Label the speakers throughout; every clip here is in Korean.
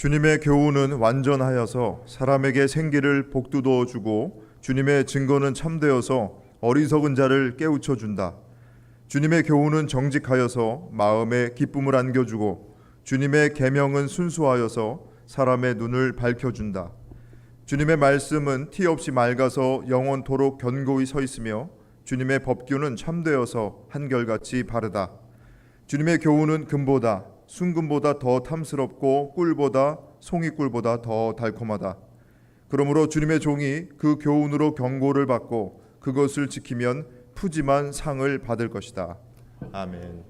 Speaker 1: 주님의 교훈은 완전하여서 사람에게 생기를 복두어 주고 주님의 증거는 참되어서 어리석은 자를 깨우쳐 준다. 주님의 교훈은 정직하여서 마음에 기쁨을 안겨주고 주님의 계명은 순수하여서 사람의 눈을 밝혀준다. 주님의 말씀은 티 없이 맑아서 영원토록 견고히 서 있으며 주님의 법규는 참되어서 한결같이 바르다. 주님의 교훈은 금보다 순금보다 더 탐스럽고 꿀보다 송이꿀보다 더 달콤하다. 그러므로 주님의 종이 그 교훈으로 경고를 받고 그것을 지키면 푸짐한 상을 받을 것이다. 아멘.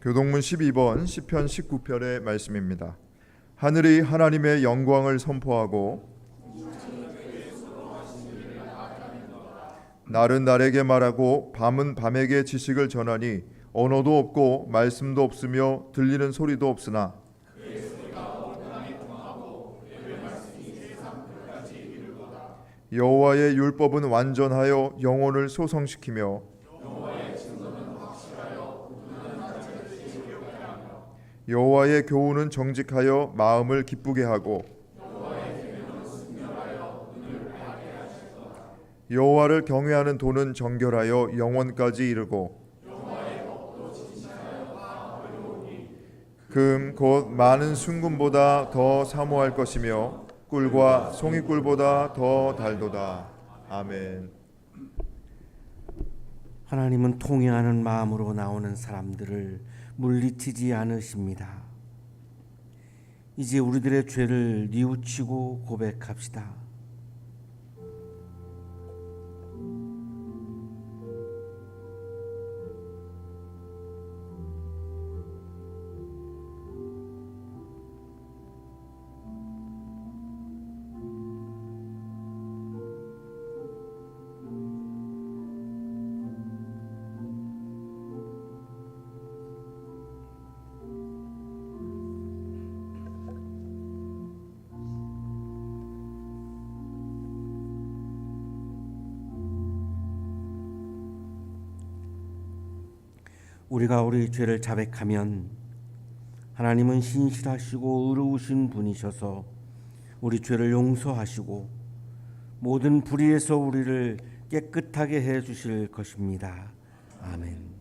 Speaker 1: 교동문 12번 시편 19편의 말씀입니다. 하늘이 하나님의 영광을 선포하고 날은 날에게 말하고 밤은 밤에게 지식을 전하니 언어도 없고 말씀도 없으며 들리는 소리도 없으나 여호와의 율법은 완전하여 영혼을 소성시키며 여호와의 교훈은 정직하여 마음을 기쁘게 하고 여호와를 경외하는 도는 정결하여 영원까지 이르고 금 곧 많은 순금보다 더 사모할 것이며 꿀과 송이꿀보다 더 달도다. 아멘.
Speaker 2: 하나님은 통회하는 마음으로 나오는 사람들을 물리치지 않으십니다. 이제 우리들의 죄를 뉘우치고 고백합시다. 우리가 우리 죄를 자백하면 하나님은 신실하시고 의로우신 분이셔서 우리 죄를 용서하시고 모든 불의에서 우리를 깨끗하게 해 주실 것입니다. 아멘.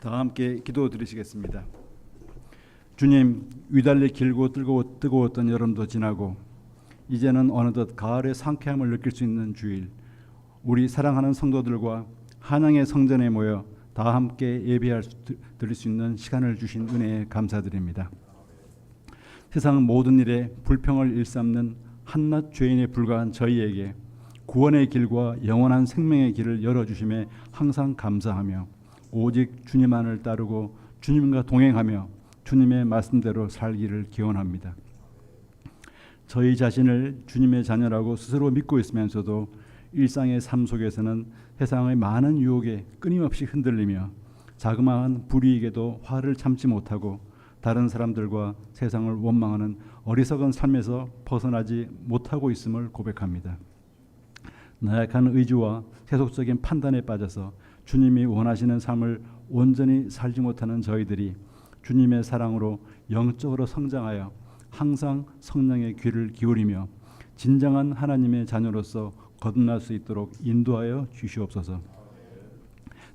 Speaker 3: 다 함께 기도 드리시겠습니다. 주님, 위달리 길고 뜨거웠던 여름도 지나고 이제는 어느덧 가을의 상쾌함을 느낄 수 있는 주일, 우리 사랑하는 성도들과 한양의 성전에 모여 다 함께 드릴 수 있는 시간을 주신 은혜에 감사드립니다. 세상 모든 일에 불평을 일삼는 한낱 죄인에 불과한 저희에게 구원의 길과 영원한 생명의 길을 열어주심에 항상 감사하며 오직 주님만을 따르고 주님과 동행하며 주님의 말씀대로 살기를 기원합니다. 저희 자신을 주님의 자녀라고 스스로 믿고 있으면서도 일상의 삶 속에서는 세상의 많은 유혹에 끊임없이 흔들리며 자그마한 불이익에도 화를 참지 못하고 다른 사람들과 세상을 원망하는 어리석은 삶에서 벗어나지 못하고 있음을 고백합니다. 나약한 의지와 세속적인 판단에 빠져서 주님이 원하시는 삶을 온전히 살지 못하는 저희들이 주님의 사랑으로 영적으로 성장하여 항상 성령의 귀를 기울이며 진정한 하나님의 자녀로서 거듭날 수 있도록 인도하여 주시옵소서.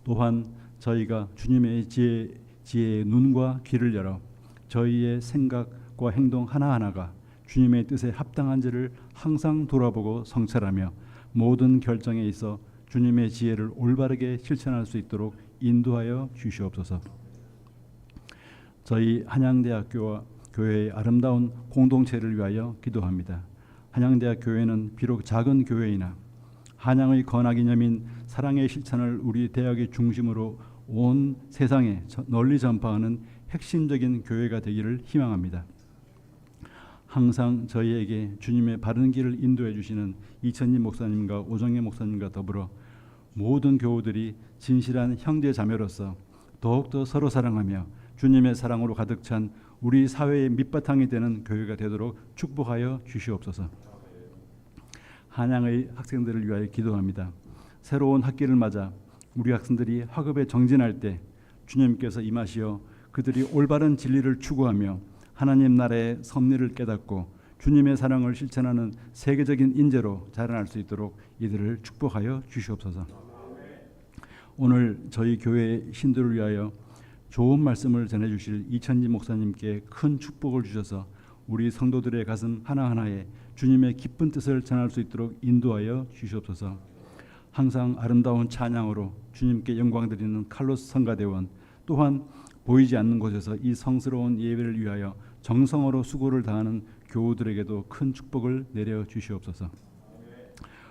Speaker 3: 또한 저희가 주님의 지혜의 눈과 귀를 열어 저희의 생각과 행동 하나하나가 주님의 뜻에 합당한지를 항상 돌아보고 성찰하며 모든 결정에 있어 주님의 지혜를 올바르게 실천할 수 있도록 인도하여 주시옵소서. 저희 한양대학교와 교회의 아름다운 공동체를 위하여 기도합니다. 한양대학 교회는 비록 작은 교회이나 한양의 건화기념인 사랑의 실천을 우리 대학의 중심으로 온 세상에 널리 전파하는 핵심적인 교회가 되기를 희망합니다. 항상 저희에게 주님의 바른 길을 인도해 주시는 이천님 목사님과 오정혜 목사님과 더불어 모든 교우들이 진실한 형제 자매로서 더욱더 서로 사랑하며 주님의 사랑으로 가득 찬 우리 사회의 밑바탕이 되는 교회가 되도록 축복하여 주시옵소서. 한양의 학생들을 위하여 기도합니다. 새로운 학기를 맞아 우리 학생들이 학업에 정진할 때 주님께서 임하시어 그들이 올바른 진리를 추구하며 하나님 나라의 섭리를 깨닫고 주님의 사랑을 실천하는 세계적인 인재로 자라날 수 있도록 이들을 축복하여 주시옵소서. 오늘 저희 교회의 신도를 위하여 좋은 말씀을 전해주실 이천진 목사님께 큰 축복을 주셔서 우리 성도들의 가슴 하나하나에 주님의 기쁜 뜻을 전할 수 있도록 인도하여 주시옵소서. 항상 아름다운 찬양으로 주님께 영광 드리는 칼로스 성가대원, 또한 보이지 않는 곳에서 이 성스러운 예배를 위하여 정성으로 수고를 다하는 교우들에게도 큰 축복을 내려 주시옵소서.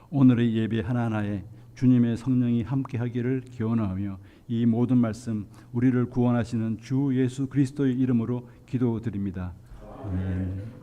Speaker 3: 오늘의 예배 하나하나에 주님의 성령이 함께하기를 기원하며 이 모든 말씀 우리를 구원하시는 주 예수 그리스도의 이름으로 기도드립니다. 아멘.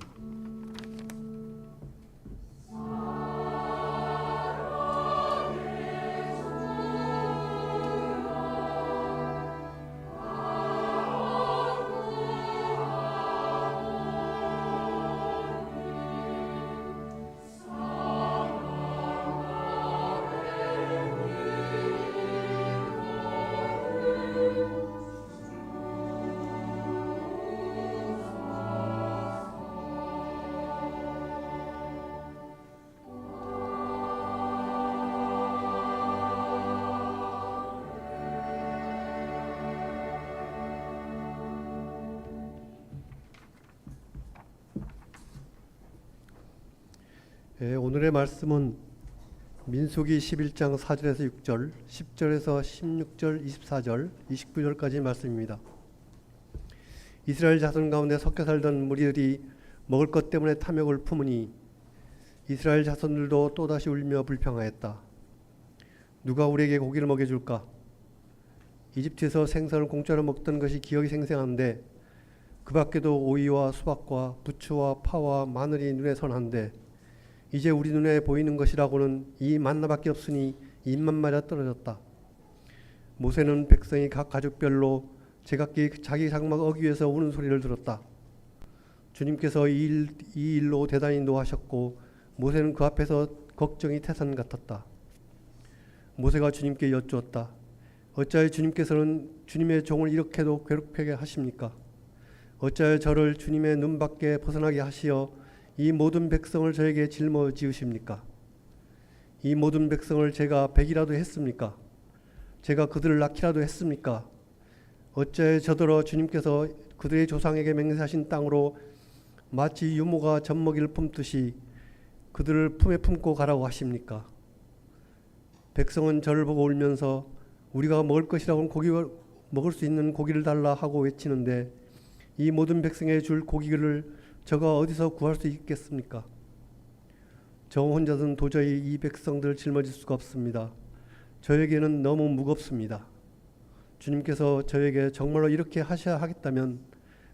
Speaker 4: 오늘의 말씀은 민수기 11장 4절에서 6절, 10절에서 16절, 24절, 29절까지 말씀입니다. 이스라엘 자손 가운데 섞여 살던 무리들이 먹을 것 때문에 탐욕을 품으니 이스라엘 자손들도 또다시 울며 불평하였다. 누가 우리에게 고기를 먹여줄까? 이집트에서 생선을 공짜로 먹던 것이 기억이 생생한데 그 밖에도 오이와 수박과 부추와 파와 마늘이 눈에 선한데 이제 우리 눈에 보이는 것이라고는 이 만나밖에 없으니 입만 맞아 떨어졌다. 모세는 백성이 각 가족별로 제각기 자기 장막 어기위에서 우는 소리를 들었다. 주님께서 이 일로 대단히 노하셨고 모세는 그 앞에서 걱정이 태산 같았다. 모세가 주님께 여쭈었다. 어찌하여 주님께서는 주님의 종을 이렇게도 괴롭게 하십니까? 어찌하여 저를 주님의 눈밖에 벗어나게 하시어 이 모든 백성을 저에게 짊어지으십니까? 이 모든 백성을 제가 베기라도 했습니까? 제가 그들을 낳기라도 했습니까? 어째 저더러 주님께서 그들의 조상에게 맹세하신 땅으로 마치 유모가 젖먹이를 품듯이 그들을 품에 품고 가라고 하십니까? 백성은 저를 보고 울면서 우리가 먹을 것이라고는 먹을 수 있는 고기를 달라 하고 외치는데 이 모든 백성에 줄 고기를 저가 어디서 구할 수 있겠습니까? 저 혼자서는 도저히 이 백성들을 짊어질 수가 없습니다. 저에게는 너무 무겁습니다. 주님께서 저에게 정말로 이렇게 하셔야 하겠다면,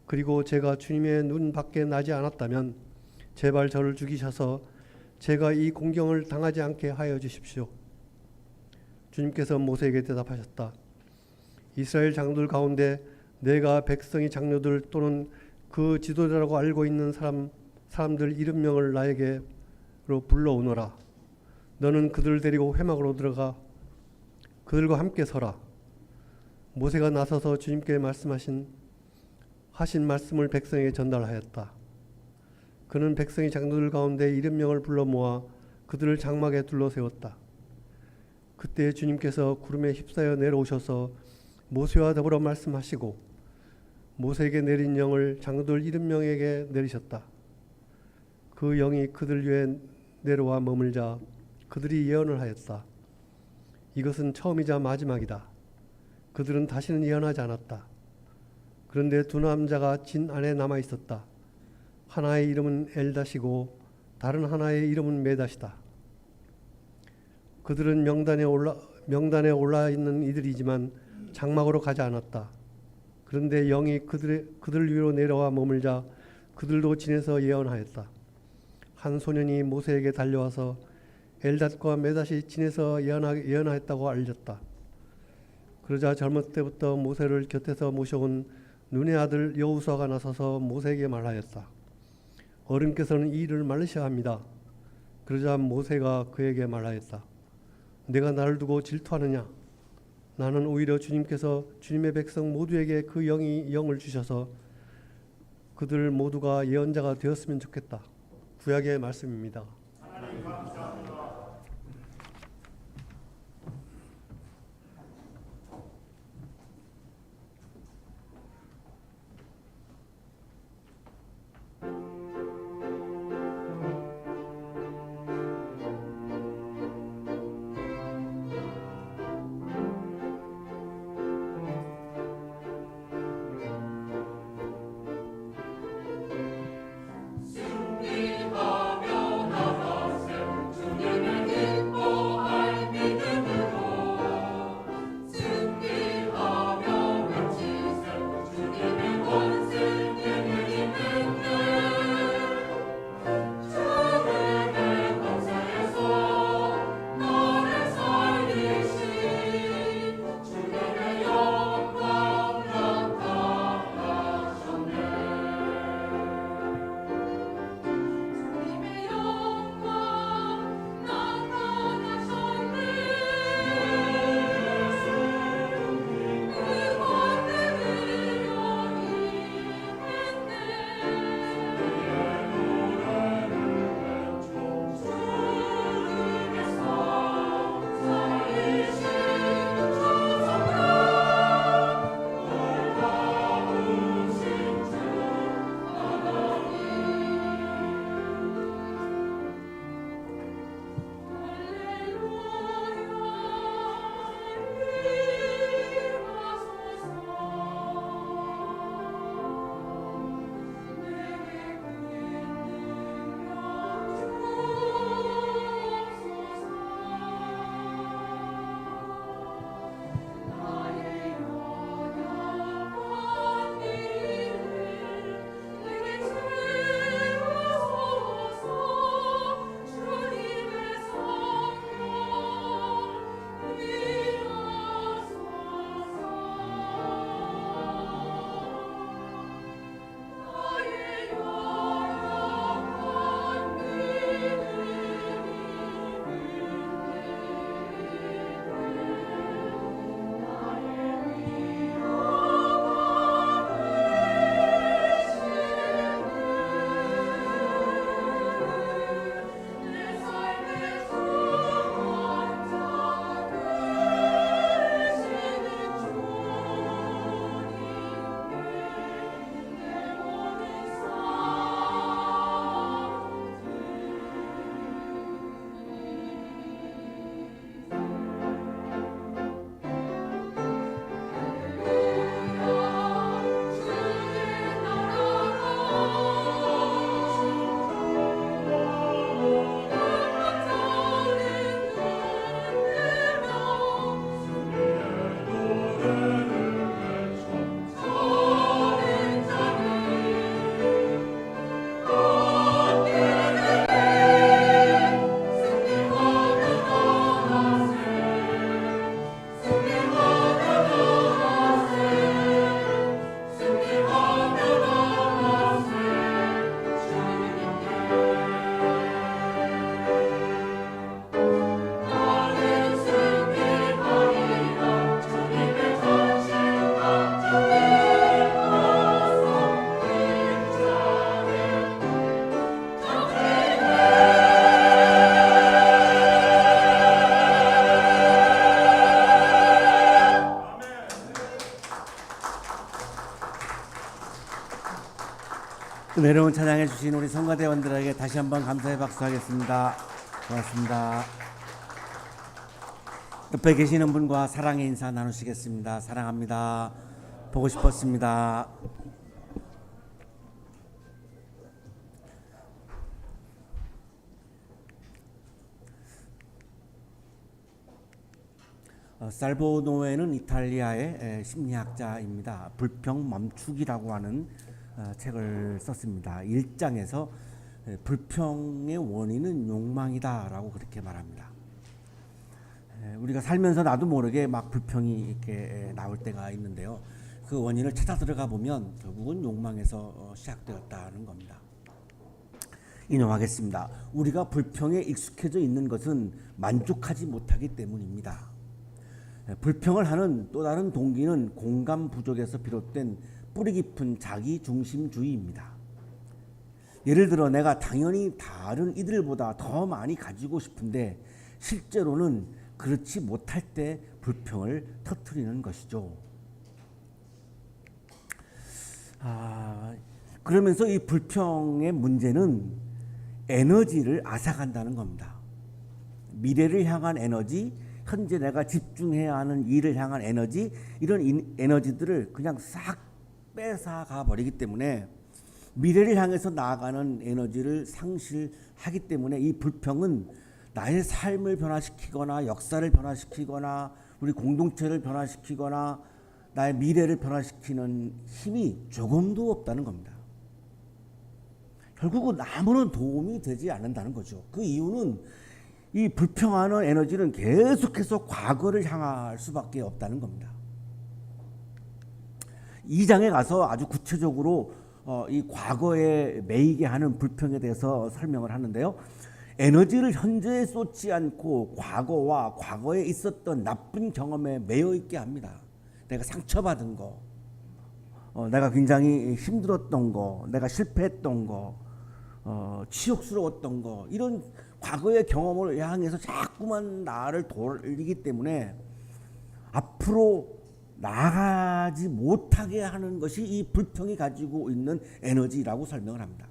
Speaker 4: 그리고 제가 주님의 눈 밖에 나지 않았다면 제발 저를 죽이셔서 제가 이 공경을 당하지 않게 하여 주십시오. 주님께서 모세에게 대답하셨다. 이스라엘 장로들 가운데 내가 백성의 장로들 또는 그 지도자라고 알고 있는 사람들 이름명을 나에게로 불러오너라. 너는 그들을 데리고 회막으로 들어가 그들과 함께 서라. 모세가 나서서 주님께 하신 말씀을 백성에게 전달하였다. 그는 백성의 장로들 가운데 이름명을 불러 모아 그들을 장막에 둘러세웠다. 그때 주님께서 구름에 휩싸여 내려오셔서 모세와 더불어 말씀하시고 모세에게 내린 영을 장로들 이름명에게 내리셨다. 그 영이 그들 위에 내려와 머물자 그들이 예언을 하였다. 이것은 처음이자 마지막이다. 그들은 다시는 예언하지 않았다. 그런데 두 남자가 진 안에 남아 있었다. 하나의 이름은 엘닷이고 다른 하나의 이름은 메닷이다. 그들은 명단에 올라 있는 이들이지만 장막으로 가지 않았다. 그런데 영이 그들 위로 내려와 머물자 그들도 진에서 예언하였다. 한 소년이 모세에게 달려와서 엘닷과 메닷이 진에서 예언하였다고 알렸다. 그러자 젊을 때부터 모세를 곁에서 모셔온 눈의 아들 여호수아가 나서서 모세에게 말하였다. 어른께서는 이 일을 말리셔야 합니다. 그러자 모세가 그에게 말하였다. 내가 나를 두고 질투하느냐? 나는 오히려 주님께서 주님의 백성 모두에게 그 영을 주셔서 그들 모두가 예언자가 되었으면 좋겠다. 구약의 말씀입니다.
Speaker 5: 승리하며 나가세
Speaker 2: 은혜로운 찬양해 주신 우리 성가대원들에게 다시 한번 감사의 박수하겠습니다. 고맙습니다. 옆에 계시는 분과 사랑의 인사 나누시겠습니다. 사랑합니다. 보고 싶었습니다. 살보노에는 이탈리아의 심리학자입니다. 불평 멈추기라고 하는 책을 썼습니다. 1장에서 불평의 원인은 욕망이다라고 그렇게 말합니다. 우리가 살면서 나도 모르게 막 불평이 이렇게 나올 때가 있는데요. 그 원인을 찾아 들어가 보면 결국은 욕망에서 시작되었다는 겁니다. 인용하겠습니다. 우리가 불평에 익숙해져 있는 것은 만족하지 못하기 때문입니다. 불평을 하는 또 다른 동기는 공감 부족에서 비롯된 뿌리 깊은 자기중심주의입니다. 예를 들어 내가 당연히 다른 이들보다 더 많이 가지고 싶은데 실제로는 그렇지 못할 때 불평을 터뜨리는 것이죠. 그러면서 이 불평의 문제는 에너지를 앗아간다는 겁니다. 미래를 향한 에너지, 현재 내가 집중해야 하는 일을 향한 에너지, 이런 에너지들을 그냥 싹 뺏어가 버리기 때문에 미래를 향해서 나아가는 에너지를 상실하기 때문에 이 불평은 나의 삶을 변화시키거나 역사를 변화시키거나 우리 공동체를 변화시키거나 나의 미래를 변화시키는 힘이 조금도 없다는 겁니다. 결국은 아무런 도움이 되지 않는다는 거죠. 그 이유는 이 불평하는 에너지는 계속해서 과거를 향할 수밖에 없다는 겁니다. 2장에 가서 아주 구체적으로 이 과거에 매이게 하는 불평에 대해서 설명을 하는데요. 에너지를 현재에 쏟지 않고 과거와 과거에 있었던 나쁜 경험에 매여 있게 합니다. 내가 상처받은 거, 내가 굉장히 힘들었던 거, 내가 실패했던 거, 치욕스러웠던 거, 이런 과거의 경험을 향해서 자꾸만 나를 돌리기 때문에 앞으로 나아가지 못하게 하는 것이 이 불평이 가지고 있는 에너지라고 설명을 합니다.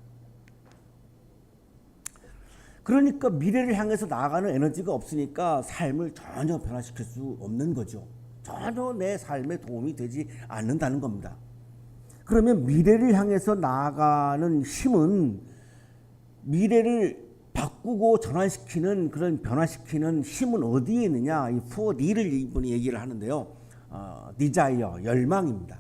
Speaker 2: 그러니까 미래를 향해서 나아가는 에너지가 없으니까 삶을 전혀 변화시킬 수 없는 거죠. 전혀 내 삶에 도움이 되지 않는다는 겁니다. 그러면 미래를 향해서 나아가는 힘은 미래를 바꾸고 전환시키는 그런 변화시키는 힘은 어디에 있느냐? 이 4D를 이분이 얘기를 하는데요. desire, 열망입니다.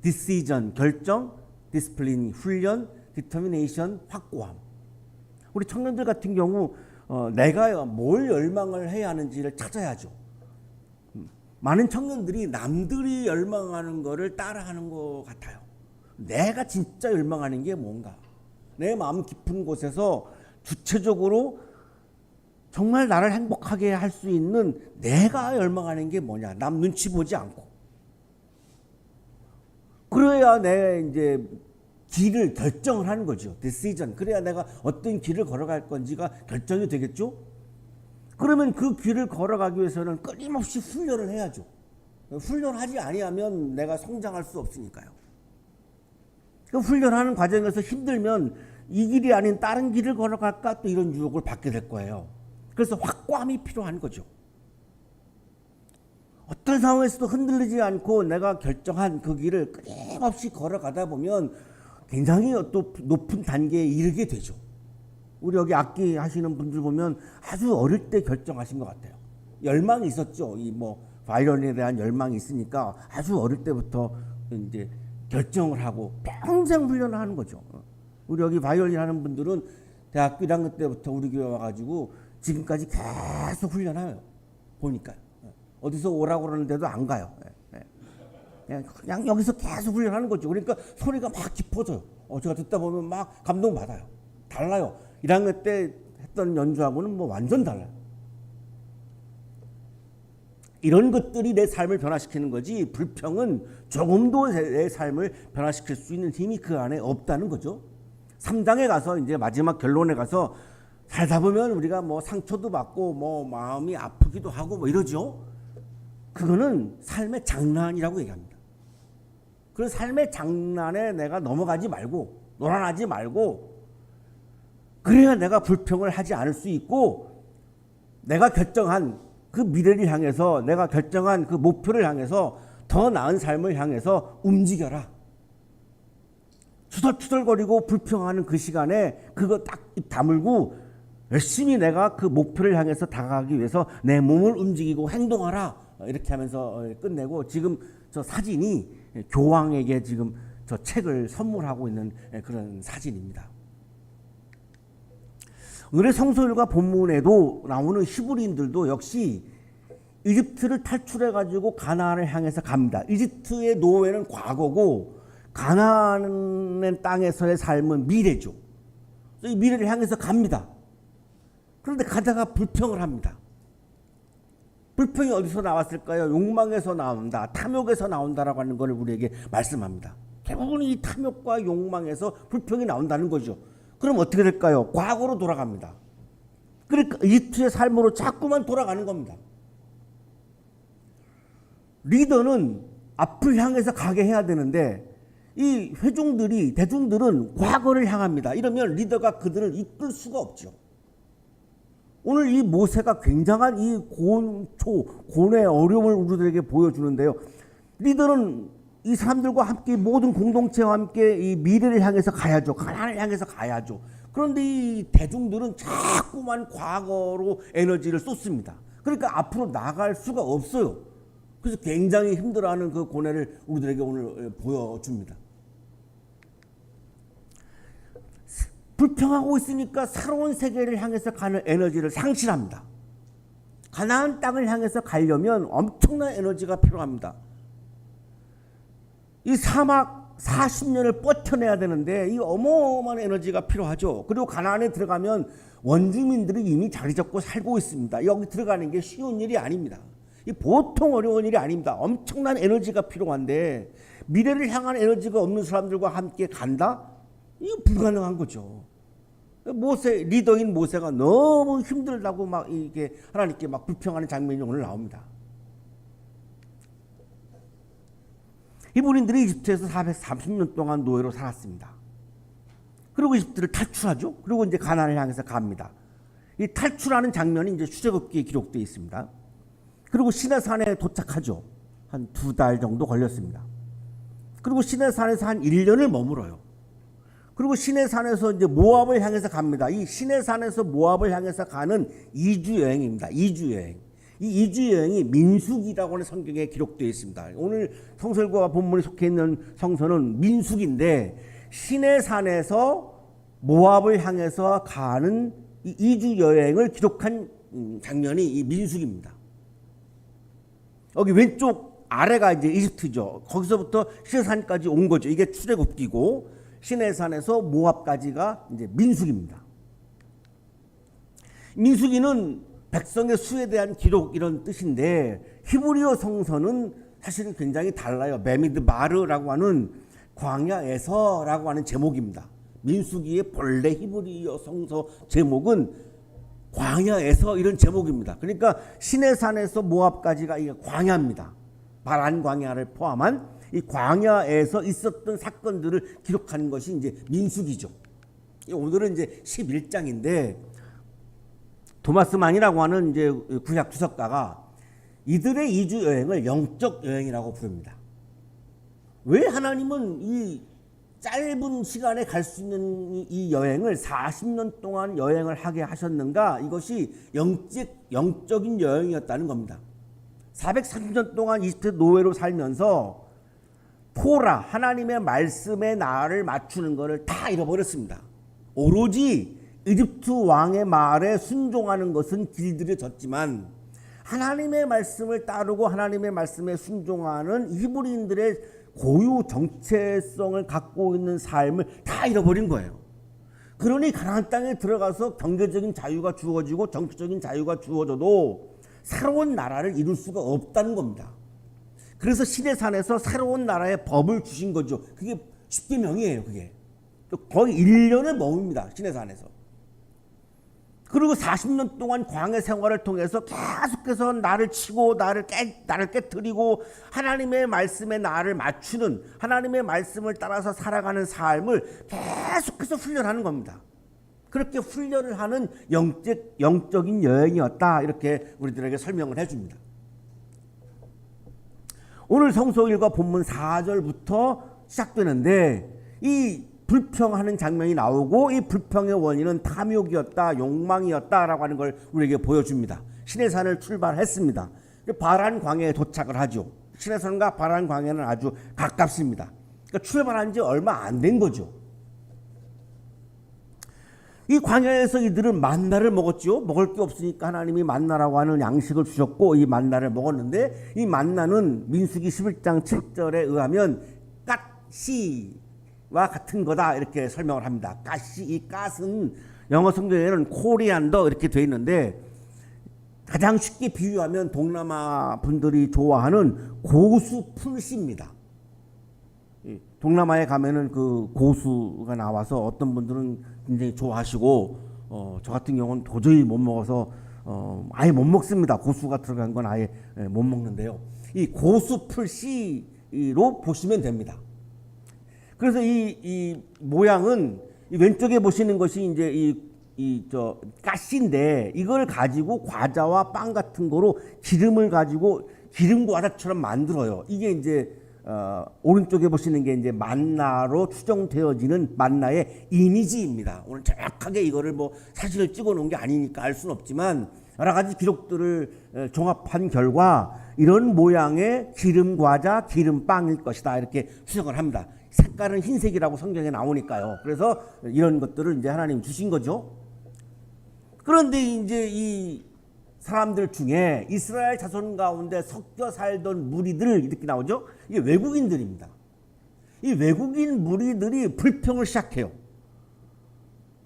Speaker 2: decision, 결정, discipline, 훈련, determination, 확고함. 우리 청년들 같은 경우 내가 뭘 열망을 해야 하는지를 찾아야죠. 많은 청년들이 남들이 열망하는 거를 따라하는 것 같아요. 내가 진짜 열망하는 게 뭔가? 내 마음 깊은 곳에서 주체적으로 정말 나를 행복하게 할 수 있는 내가 열망하는 게 뭐냐? 남 눈치 보지 않고. 그래야 내 이제 길을 결정을 하는 거죠. decision. 그래야 내가 어떤 길을 걸어갈 건지가 결정이 되겠죠. 그러면 그 길을 걸어가기 위해서는 끊임없이 훈련을 해야죠. 훈련하지 아니하면 내가 성장할 수 없으니까요. 그 훈련하는 과정에서 힘들면 이 길이 아닌 다른 길을 걸어갈까 또 이런 유혹을 받게 될 거예요. 그래서 확고함이 필요한 거죠. 어떤 상황에서도 흔들리지 않고 내가 결정한 그 길을 끊임없이 걸어가다 보면 굉장히 또 높은 단계에 이르게 되죠. 우리 여기 악기 하시는 분들 보면 아주 어릴 때 결정하신 것 같아요. 열망이 있었죠. 이 뭐 바이올린에 대한 열망이 있으니까 아주 어릴 때부터 이제 결정을 하고 평생 훈련을 하는 거죠. 우리 여기 바이올린 하는 분들은 대학교 1학년 때부터 우리 교회 와가지고 지금까지 계속 훈련해요. 보니까요. 어디서 오라고 그러는데도 안 가요. 그냥 여기서 계속 훈련하는 거죠. 그러니까 소리가 막 깊어져요. 제가 듣다 보면 막 감동받아요. 달라요. 1학년 때 했던 연주하고는 뭐 완전 달라요. 이런 것들이 내 삶을 변화시키는 거지 불평은 조금도 내 삶을 변화시킬 수 있는 힘이 그 안에 없다는 거죠. 3장에 가서 이제 마지막 결론에 가서 살다 보면 우리가 뭐 상처도 받고 뭐 마음이 아프기도 하고 뭐 이러죠. 그거는 삶의 장난이라고 얘기합니다. 그 삶의 장난에 내가 넘어가지 말고 놀아나지 말고 그래야 내가 불평을 하지 않을 수 있고 내가 결정한 그 미래를 향해서 내가 결정한 그 목표를 향해서 더 나은 삶을 향해서 움직여라. 투덜투덜거리고 불평하는 그 시간에 그거 딱 입 다물고 열심히 내가 그 목표를 향해서 다가가기 위해서 내 몸을 움직이고 행동하라. 이렇게 하면서 끝내고 지금 저 사진이 교황에게 지금 저 책을 선물하고 있는 그런 사진입니다. 오늘의 성서일과 본문에도 나오는 히브리인들도 역시 이집트를 탈출해가지고 가나안을 향해서 갑니다. 이집트의 노예는 과거고 가나안의 땅에서의 삶은 미래죠. 이 미래를 향해서 갑니다. 그런데 가다가 불평을 합니다. 불평이 어디서 나왔을까요? 욕망에서 나온다, 탐욕에서 나온다라고 하는 것을 우리에게 말씀합니다. 결국은 이 탐욕과 욕망에서 불평이 나온다는 거죠. 그럼 어떻게 될까요? 과거로 돌아갑니다. 그러니까 이집트의 삶으로 자꾸만 돌아가는 겁니다. 리더는 앞을 향해서 가게 해야 되는데 이 대중들은 과거를 향합니다. 이러면 리더가 그들을 이끌 수가 없죠. 오늘 이 모세가 굉장한 이 고뇌 어려움을 우리들에게 보여주는데요. 리더는 이 사람들과 함께 모든 공동체와 함께 이 미래를 향해서 가야죠. 가나안을 향해서 가야죠. 그런데 이 대중들은 자꾸만 과거로 에너지를 쏟습니다. 그러니까 앞으로 나갈 수가 없어요. 그래서 굉장히 힘들어하는 그 고뇌를 우리들에게 오늘 보여줍니다. 불평하고 있으니까 새로운 세계를 향해서 가는 에너지를 상실합니다. 가나안 땅을 향해서 가려면 엄청난 에너지가 필요합니다. 이 사막 40년을 버텨내야 되는데 이 어마어마한 에너지가 필요하죠. 그리고 가나안에 들어가면 원주민들이 이미 자리 잡고 살고 있습니다. 여기 들어가는 게 쉬운 일이 아닙니다. 이 보통 어려운 일이 아닙니다. 엄청난 에너지가 필요한데 미래를 향한 에너지가 없는 사람들과 함께 간다? 이거 불가능한 거죠. 리더인 모세가 너무 힘들다고 막 이게 하나님께 막 불평하는 장면이 오늘 나옵니다. 히브리인들이 이집트에서 430년 동안 노예로 살았습니다. 그리고 이집트를 탈출하죠. 그리고 이제 가나안을 향해서 갑니다. 이 탈출하는 장면이 이제 출애굽기에 기록되어 있습니다. 그리고 시내산에 도착하죠. 한 2달 정도 걸렸습니다. 그리고 시내산에서 한 1년을 머물어요. 그리고 시내산에서 이제 모압을 향해서 갑니다. 이 시내산에서 모압을 향해서 가는 2주 여행입니다. 2주 여행. 이 2주 여행이 민수기라고 하는 성경에 기록되어 있습니다. 오늘 성서일과 본문에 속해 있는 성서는 민수기인데 시내산에서 모압을 향해서 가는 이 2주 여행을 기록한 장면이 이 민수기입니다. 여기 왼쪽 아래가 이제 이집트죠. 거기서부터 시내산까지 온 거죠. 이게 출애굽기고 시내산에서 모압까지가 이제 민수기입니다. 민수기는 백성의 수에 대한 기록 이런 뜻인데 히브리어 성서는 사실은 굉장히 달라요. 메미드바르라고 하는 광야에서라고 하는 제목입니다. 민수기의 본래 히브리어 성서 제목은 광야에서 이런 제목입니다. 그러니까 시내산에서 모압까지가 이게 광야입니다. 바란 광야를 포함한 이 광야에서 있었던 사건들을 기록하는 것이 이제 민수기죠. 오늘은 이제 11장인데 도마스 만이라고 하는 이제 구약 주석가가 이들의 2주 여행을 영적 여행이라고 부릅니다. 왜 하나님은 이 짧은 시간에 갈 수 있는 이 여행을 40년 동안 여행을 하게 하셨는가? 이것이 영적인 여행이었다는 겁니다. 430년 동안 이집트 노예로 살면서 토라 하나님의 말씀에 나를 맞추는 것을 다 잃어버렸습니다. 오로지 이집트 왕의 말에 순종하는 것은 길들여졌지만 하나님의 말씀을 따르고 하나님의 말씀에 순종하는 히브리인들의 고유 정체성을 갖고 있는 삶을 다 잃어버린 거예요. 그러니 가나안 땅에 들어가서 경제적인 자유가 주어지고 정치적인 자유가 주어져도 새로운 나라를 이룰 수가 없다는 겁니다. 그래서 시내산에서 새로운 나라의 법을 주신 거죠. 그게 십계명이에요. 그게 거의 1년을 머뭅니다. 시내산에서. 그리고 40년 동안 광야 생활을 통해서 계속해서 나를 치고 나를 깨뜨리고 하나님의 말씀에 나를 맞추는, 하나님의 말씀을 따라서 살아가는 삶을 계속해서 훈련하는 겁니다. 그렇게 훈련을 하는 영적인 여행이었다, 이렇게 우리들에게 설명을 해줍니다. 오늘 성서일과 본문 4절부터 시작되는데 이 불평하는 장면이 나오고, 이 불평의 원인은 탐욕이었다, 욕망이었다라고 하는 걸 우리에게 보여줍니다. 시내산을 출발했습니다. 바란 광야에 도착을 하죠. 시내산과 바란 광야는 아주 가깝습니다. 그러니까 출발한 지 얼마 안 된 거죠. 이 광야에서 이들은 만나를 먹었죠. 먹을 게 없으니까 하나님이 만나라고 하는 양식을 주셨고, 이 만나를 먹었는데, 이 만나는 민수기 11장 7절에 의하면 갓시와 같은 거다, 이렇게 설명을 합니다. 갓시, 이 갓은 영어 성경에는 코리안더 이렇게 되어 있는데, 가장 쉽게 비유하면 동남아 분들이 좋아하는 고수 풀씨입니다. 동남아에 가면은 그 고수가 나와서 어떤 분들은 굉장히 좋아하시고, 저 같은 경우는 도저히 못 먹어서 아예 못 먹습니다. 고수가 들어간 건 아예 못 먹는데요. 이 고수 풀씨로 보시면 됩니다. 그래서 이 모양은, 이 왼쪽에 보시는 것이 이제 가시인데, 이걸 가지고 과자와 빵 같은 거로 기름을 가지고 기름 과자처럼 만들어요. 이게 이제 오른쪽에 보시는 게 이제 만나로 추정되어지는 만나의 이미지입니다. 오늘 정확하게 이거를 뭐 사진을 찍어 놓은 게 아니니까 알 수는 없지만, 여러 가지 기록들을 종합한 결과 이런 모양의 기름 과자, 기름 빵일 것이다, 이렇게 추정을 합니다. 색깔은 흰색이라고 성경에 나오니까요. 그래서 이런 것들을 이제 하나님 주신 거죠. 그런데 이제 이 사람들 중에 이스라엘 자손 가운데 섞여 살던 무리들, 이렇게 나오죠. 이게 외국인들입니다. 이 외국인 무리들이 불평을 시작해요.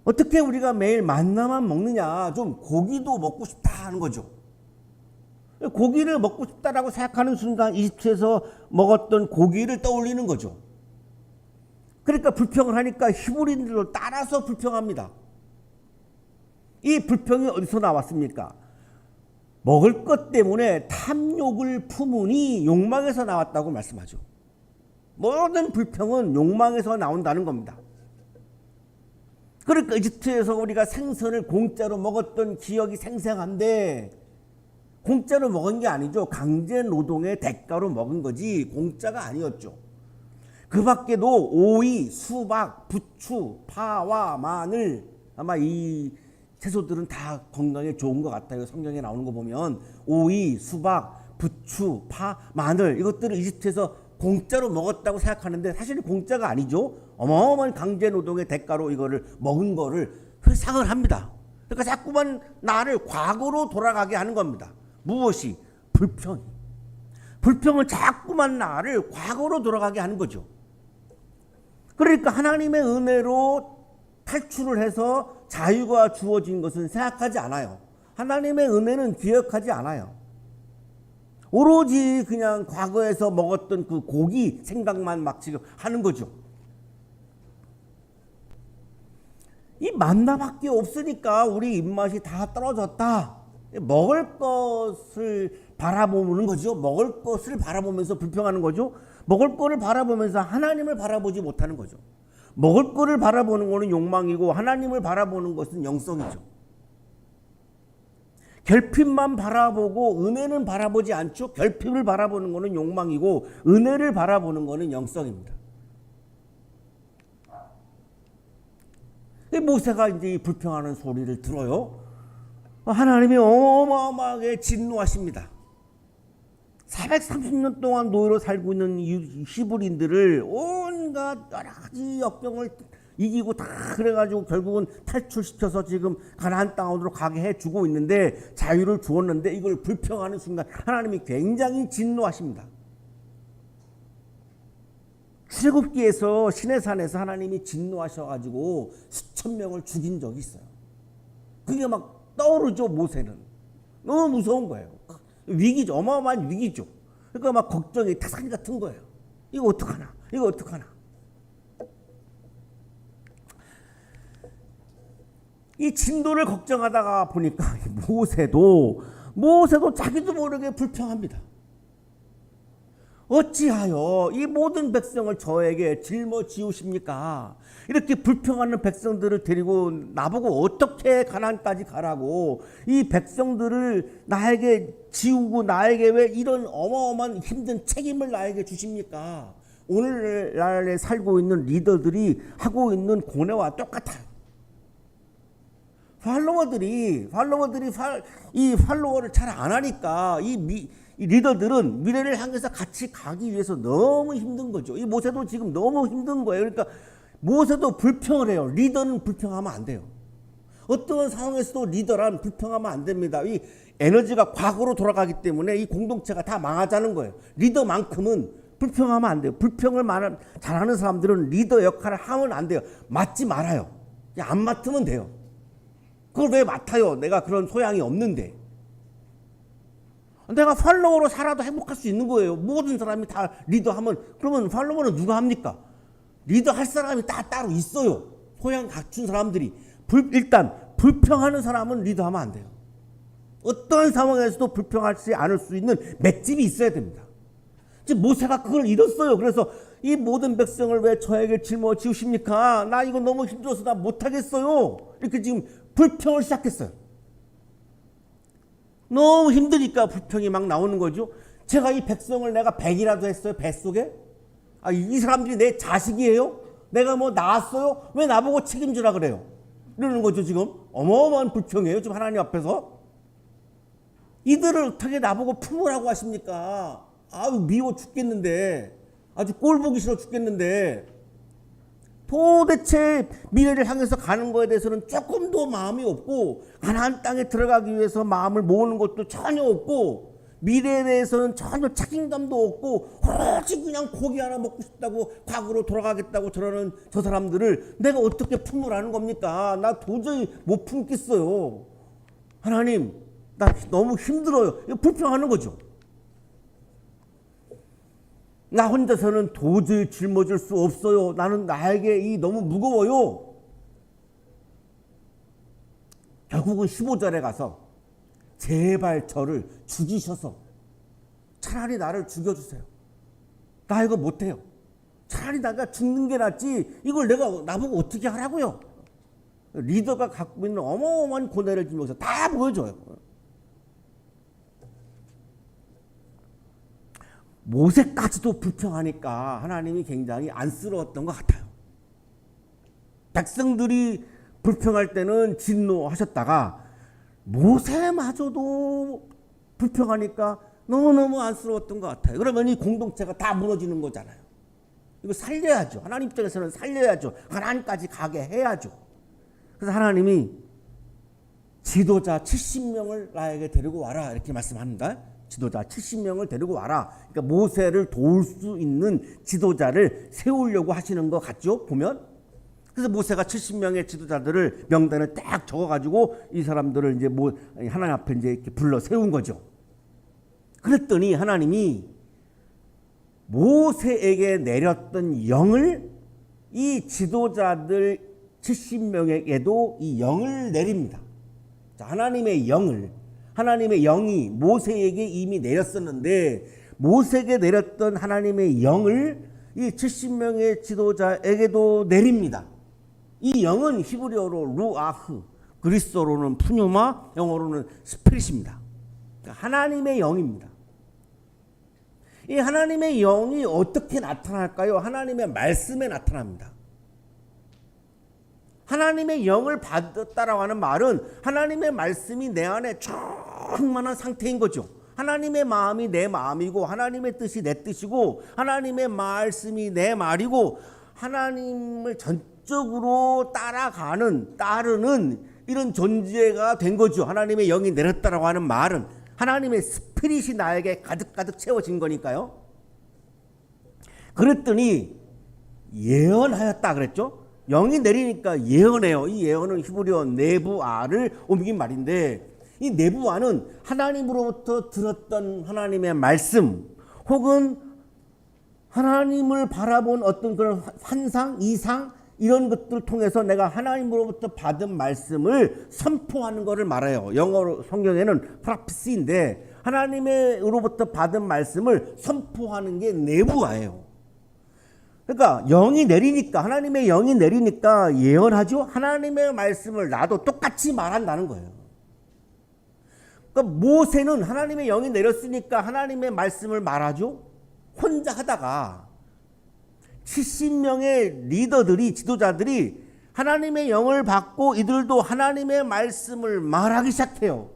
Speaker 2: 어떻게 우리가 매일 만나만 먹느냐, 좀 고기도 먹고 싶다 하는 거죠. 고기를 먹고 싶다라고 생각하는 순간 이집트에서 먹었던 고기를 떠올리는 거죠. 그러니까 불평을 하니까 히브리인들을 따라서 불평합니다. 이 불평이 어디서 나왔습니까? 먹을 것 때문에 탐욕을 품으니 욕망에서 나왔다고 말씀하죠. 모든 불평은 욕망에서 나온다는 겁니다. 그러니까 이집트에서 우리가 생선을 공짜로 먹었던 기억이 생생한데, 공짜로 먹은 게 아니죠. 강제 노동의 대가로 먹은 거지 공짜가 아니었죠. 그 밖에도 오이, 수박, 부추, 파와 마늘, 아마 이 채소들은 다 건강에 좋은 것 같아요. 성경에 나오는 거 보면 오이, 수박, 부추, 파, 마늘, 이것들을 이집트에서 공짜로 먹었다고 생각하는데 사실 공짜가 아니죠. 어마어마한 강제 노동의 대가로 이거를 먹은 거를 회상을 합니다. 그러니까 자꾸만 나를 과거로 돌아가게 하는 겁니다. 무엇이? 불평이. 불평은 자꾸만 나를 과거로 돌아가게 하는 거죠. 그러니까 하나님의 은혜로 탈출을 해서 자유가 주어진 것은 생각하지 않아요. 하나님의 은혜는 기억하지 않아요. 오로지 그냥 과거에서 먹었던 그 고기 생각만 막 지금 하는 거죠. 이 만나밖에 없으니까 우리 입맛이 다 떨어졌다. 먹을 것을 바라보는 거죠. 먹을 것을 바라보면서 불평하는 거죠. 먹을 거를 바라보면서 하나님을 바라보지 못하는 거죠. 먹을 거를 바라보는 것은 욕망이고 하나님을 바라보는 것은 영성이죠. 결핍만 바라보고 은혜는 바라보지 않죠. 결핍을 바라보는 것은 욕망이고 은혜를 바라보는 것은 영성입니다. 모세가 이제 이 불평하는 소리를 들어요. 하나님이 어마어마하게 진노하십니다. 430년 동안 노예로 살고 있는 히브리인들을 온갖 여러 가지 역경을 이기고 다 그래가지고 결국은 탈출시켜서 지금 가나안 땅으로 가게 해주고 있는데, 자유를 주었는데 이걸 불평하는 순간 하나님이 굉장히 진노하십니다. 출애굽기에서 시내산에서 하나님이 진노하셔가지고 수천 명을 죽인 적이 있어요. 그게 막 떠오르죠. 모세는 너무 무서운 거예요. 위기죠. 어마어마한 위기죠. 그러니까 막 걱정이 타산 같은 거예요. 이거 어떡하나, 이거 어떡하나. 이 진도를 걱정하다가 보니까 모세도 자기도 모르게 불평합니다. 어찌하여 이 모든 백성을 저에게 짊어지우십니까? 이렇게 불평하는 백성들을 데리고 나보고 어떻게 가나안까지 가라고 이 백성들을 나에게 지우고 나에게 왜 이런 어마어마한 힘든 책임을 나에게 주십니까? 오늘날에 살고 있는 리더들이 하고 있는 고뇌와 똑같아요. 팔로워들이 이 팔로워를 잘 안 하니까 이 리더들은 미래를 향해서 같이 가기 위해서 너무 힘든 거죠. 이 모세도 지금 너무 힘든 거예요. 그러니까 모세도 불평을 해요. 리더는 불평하면 안 돼요. 어떤 상황에서도 리더란 불평하면 안 됩니다. 이 에너지가 과거로 돌아가기 때문에 이 공동체가 다 망하자는 거예요. 리더만큼은 불평하면 안 돼요. 불평을 잘하는 사람들은 리더 역할을 하면 안 돼요. 맡지 말아요. 그냥 안 맡으면 돼요. 그걸 왜 맡아요? 내가 그런 소양이 없는데. 내가 팔로워로 살아도 행복할 수 있는 거예요. 모든 사람이 다 리더하면 그러면 팔로워는 누가 합니까? 리더할 사람이 다 따로 있어요. 소양 갖춘 사람들이. 일단 불평하는 사람은 리더하면 안 돼요. 어떤 상황에서도 불평하지 않을 수 있는 맷집이 있어야 됩니다. 지금 모세가 그걸 잃었어요. 그래서 이 모든 백성을 왜 저에게 짊어지우십니까? 나 이거 너무 힘들어서 나 못하겠어요. 이렇게 지금 불평을 시작했어요. 너무 힘드니까 불평이 막 나오는 거죠. 제가 이 백성을 내가 100이라도 했어요. 뱃속에? 이 사람들이 내 자식이에요? 내가 뭐 낳았어요? 왜 나보고 책임지라 그래요? 이러는 거죠. 지금 어마어마한 불평이에요. 지금 하나님 앞에서. 이들을 어떻게 나보고 품으라고 하십니까? 아유 미워 죽겠는데, 아주 꼴 보기 싫어 죽겠는데, 도대체 미래를 향해서 가는 거에 대해서는 조금도 마음이 없고, 가나안 땅에 들어가기 위해서 마음을 모으는 것도 전혀 없고, 미래에 대해서는 전혀 책임감도 없고, 오직 그냥 고기 하나 먹고 싶다고 과거로 돌아가겠다고 저러는 저 사람들을 내가 어떻게 품으라는 겁니까? 나 도저히 못 품겠어요. 하나님, 나 너무 힘들어요. 이거 불평하는 거죠. 나 혼자서는 도저히 짊어질 수 없어요. 나는 나에게 이 너무 무거워요. 결국은 15절에 가서 제발 저를 죽이셔서 차라리 나를 죽여주세요. 나 이거 못해요. 차라리 내가 죽는 게 낫지 이걸 내가 나보고 어떻게 하라고요. 리더가 갖고 있는 어마어마한 고뇌를 지금 여기서 다 보여줘요. 모세까지도 불평하니까 하나님이 굉장히 안쓰러웠던 것 같아요. 백성들이 불평할 때는 진노하셨다가 모세마저도 불평하니까 너무너무 안쓰러웠던 것 같아요. 그러면 이 공동체가 다 무너지는 거잖아요. 이거 살려야죠. 하나님 입장에서는 살려야죠. 하나님까지 가게 해야죠. 그래서 하나님이 지도자 70명을 나에게 데리고 와라 이렇게 말씀합니다. 지도자 70명을 데리고 와라. 그러니까 모세를 도울 수 있는 지도자를 세우려고 하시는 것 같죠? 보면. 그래서 모세가 70명의 지도자들을 명단을 딱 적어가지고 이 사람들을 이제 하나님 앞에 이제 이렇게 불러 세운 거죠. 그랬더니 하나님이 모세에게 내렸던 영을 이 지도자들 70명에게도 이 영을 내립니다. 자, 하나님의 영이 모세에게 이미 내렸었는데 모세에게 내렸던 하나님의 영을 이 70명의 지도자에게도 내립니다. 이 영은 히브리어로 루아흐, 그리스어로는 푸뉴마, 영어로는 스피릿입니다. 하나님의 영입니다. 이 하나님의 영이 어떻게 나타날까요? 하나님의 말씀에 나타납니다. 하나님의 영을 받았다라고 하는 말은 하나님의 말씀이 내 안에 충만한 상태인 거죠. 하나님의 마음이 내 마음이고 하나님의 뜻이 내 뜻이고 하나님의 말씀이 내 말이고 하나님을 전적으로 따르는 이런 존재가 된 거죠. 하나님의 영이 내렸다라고 하는 말은 하나님의 스피릿이 나에게 가득가득 채워진 거니까요. 그랬더니 예언하였다 그랬죠. 영이 내리니까 예언해요. 이 예언은 히브리어 네부아를 옮긴 말인데 이 네부아는 하나님으로부터 들었던 하나님의 말씀 혹은 하나님을 바라본 어떤 그런 환상, 이상 이런 것들을 통해서 내가 하나님으로부터 받은 말씀을 선포하는 것을 말해요. 영어로 성경에는 프로페시인데 하나님으로부터 받은 말씀을 선포하는 게 내부화예요. 그러니까 영이 내리니까, 하나님의 영이 내리니까 예언하죠. 하나님의 말씀을 나도 똑같이 말한다는 거예요. 그러니까 모세는 하나님의 영이 내렸으니까 하나님의 말씀을 말하죠. 혼자 하다가 70명의 리더들이, 지도자들이 하나님의 영을 받고 이들도 하나님의 말씀을 말하기 시작해요.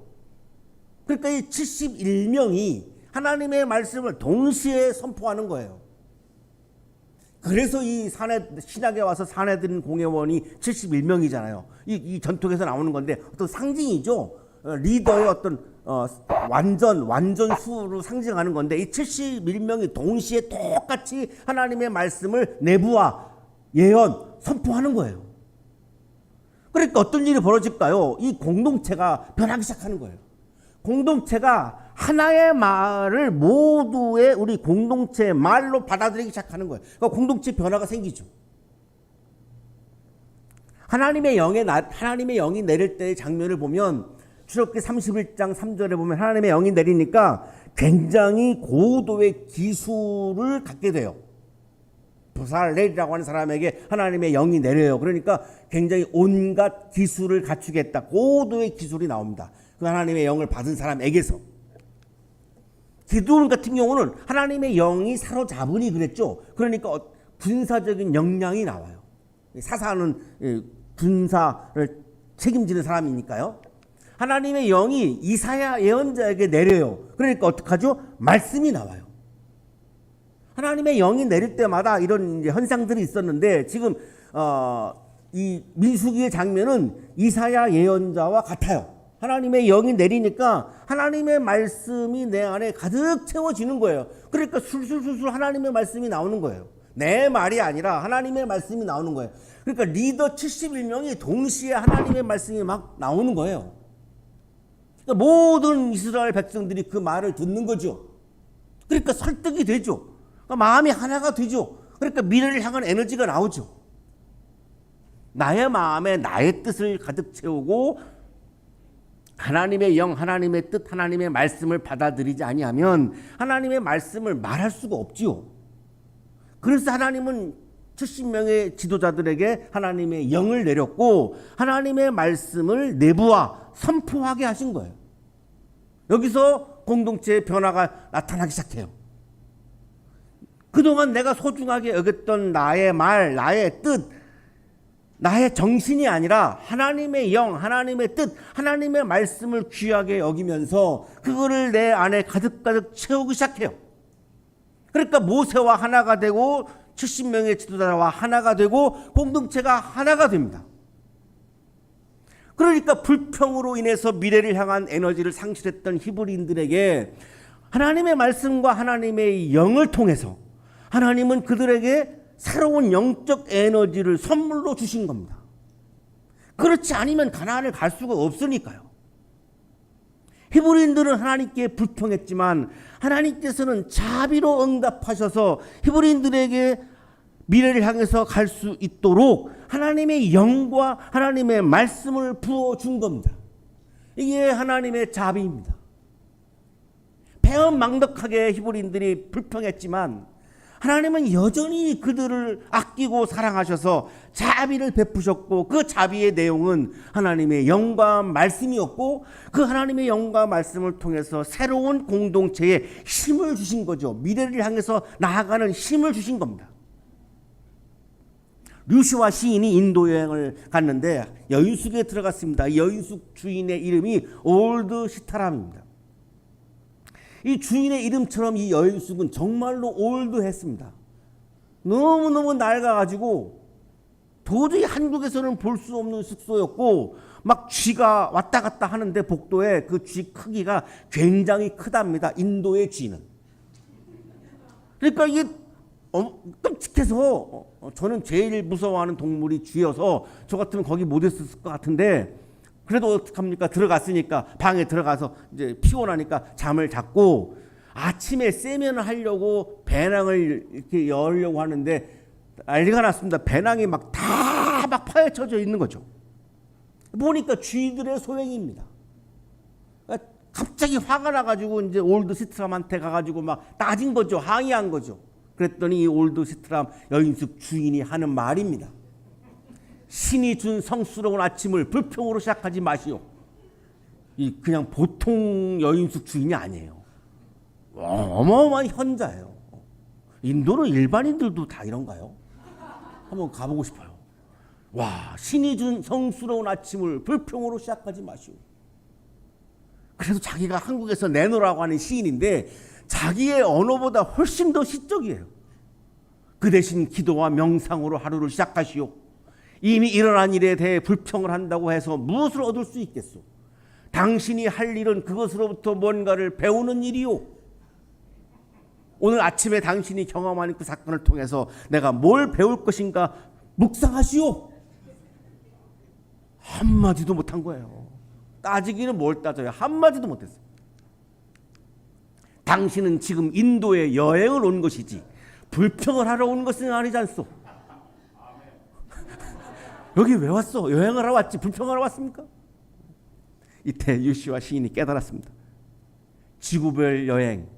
Speaker 2: 그러니까 이 71명이 하나님의 말씀을 동시에 선포하는 거예요. 그래서 이 신약에 와서 사내들인 공회원이 71명이잖아요. 이 전통에서 나오는 건데 어떤 상징이죠. 리더의 어떤 완전 수로 상징하는 건데 이 71명이 동시에 똑같이 하나님의 말씀을 내부와 예언, 선포하는 거예요. 그러니까 어떤 일이 벌어질까요? 이 공동체가 변하기 시작하는 거예요. 공동체가 하나의 말을 모두의 우리 공동체의 말로 받아들이기 시작하는 거예요. 그러니까 공동체 변화가 생기죠. 하나님의 영이 내릴 때의 장면을 보면 출애굽기 31장 3절에 보면 하나님의 영이 내리니까 굉장히 고도의 기술을 갖게 돼요. 부살렐이라고 하는 사람에게 하나님의 영이 내려요. 그러니까 굉장히 온갖 기술을 갖추겠다. 고도의 기술이 나옵니다. 그 하나님의 영을 받은 사람에게서. 기드온 같은 경우는 하나님의 영이 사로잡으니 그랬죠. 그러니까 군사적인 역량이 나와요. 사사는 군사를 책임지는 사람이니까요. 하나님의 영이 이사야 예언자에게 내려요. 그러니까 어떡하죠? 말씀이 나와요. 하나님의 영이 내릴 때마다 이런 이제 현상들이 있었는데 지금 이 민수기의 장면은 이사야 예언자와 같아요. 하나님의 영이 내리니까 하나님의 말씀이 내 안에 가득 채워지는 거예요. 그러니까 술술술술 하나님의 말씀이 나오는 거예요. 내 말이 아니라 하나님의 말씀이 나오는 거예요. 그러니까 리더 71명이 동시에 하나님의 말씀이 막 나오는 거예요. 그러니까 모든 이스라엘 백성들이 그 말을 듣는 거죠. 그러니까 설득이 되죠. 그러니까 마음이 하나가 되죠. 그러니까 미래를 향한 에너지가 나오죠. 나의 마음에 나의 뜻을 가득 채우고 하나님의 영, 하나님의 뜻, 하나님의 말씀을 받아들이지 아니하면 하나님의 말씀을 말할 수가 없지요. 그래서 하나님은 70명의 지도자들에게 하나님의 영을 내렸고 하나님의 말씀을 내부와 선포하게 하신 거예요. 여기서 공동체의 변화가 나타나기 시작해요. 그동안 내가 소중하게 여겼던 나의 말, 나의 뜻, 나의 정신이 아니라 하나님의 영, 하나님의 뜻, 하나님의 말씀을 귀하게 여기면서 그거를 내 안에 가득가득 채우기 시작해요. 그러니까 모세와 하나가 되고 70명의 지도자와 하나가 되고 공동체가 하나가 됩니다. 그러니까 불평으로 인해서 미래를 향한 에너지를 상실했던 히브리인들에게 하나님의 말씀과 하나님의 영을 통해서 하나님은 그들에게 새로운 영적 에너지를 선물로 주신 겁니다. 그렇지 않으면 가나안을 갈 수가 없으니까요. 히브리인들은 하나님께 불평했지만 하나님께서는 자비로 응답하셔서 히브리인들에게 미래를 향해서 갈 수 있도록 하나님의 영과 하나님의 말씀을 부어준 겁니다. 이게 하나님의 자비입니다. 배은망덕하게 히브리인들이 불평했지만 하나님은 여전히 그들을 아끼고 사랑하셔서 자비를 베푸셨고 그 자비의 내용은 하나님의 영과 말씀이었고 그 하나님의 영과 말씀을 통해서 새로운 공동체에 힘을 주신 거죠. 미래를 향해서 나아가는 힘을 주신 겁니다. 류시와 시인이 인도 여행을 갔는데 여인숙에 들어갔습니다. 여인숙 주인의 이름이 올드 시타람입니다. 이 주인의 이름처럼 이 여인숙은 정말로 올드했습니다. 너무너무 낡아가지고 도저히 한국에서는 볼 수 없는 숙소였고 막 쥐가 왔다 갔다 하는데 복도에 그 쥐 크기가 굉장히 크답니다. 인도의 쥐는. 그러니까 이게 끔찍해서 저는 제일 무서워하는 동물이 쥐여서 저 같으면 거기 못 있었을 것 같은데 그래도 어떡합니까? 들어갔으니까 방에 들어가서 이제 피곤하니까 잠을 잤고 아침에 세면을 하려고 배낭을 이렇게 열려고 하는데 난리가 났습니다. 배낭이 막 다 막 파헤쳐져 있는 거죠. 보니까 쥐들의 소행입니다. 그러니까 갑자기 화가 나가지고 이제 올드 시트람한테 가가지고 막 따진 거죠. 항의한 거죠. 그랬더니 이 올드 시트람 여인숙 주인이 하는 말입니다. 신이 준 성스러운 아침을 불평으로 시작하지 마시오. 이 그냥 보통 여인숙 주인이 아니에요. 어마어마한 현자예요. 인도는 일반인들도 다 이런가요? 한번 가보고 싶어요. 와, 신이 준 성스러운 아침을 불평으로 시작하지 마시오. 그래서 자기가 한국에서 내노라고 하는 시인인데 자기의 언어보다 훨씬 더 시적이에요. 그 대신 기도와 명상으로 하루를 시작하시오. 이미 일어난 일에 대해 불평을 한다고 해서 무엇을 얻을 수 있겠소? 당신이 할 일은 그것으로부터 뭔가를 배우는 일이요. 오늘 아침에 당신이 경험한 그 사건을 통해서 내가 뭘 배울 것인가 묵상하시오. 한마디도 못한 거예요. 따지기는 뭘 따져요. 한마디도 못했어요. 당신은 지금 인도에 여행을 온 것이지 불평을 하러 온 것은 아니지 않소. 여기 왜 왔어? 여행을 하러 왔지 불평하러 왔습니까? 이때 유시와 시인이 깨달았습니다. 지구별 여행.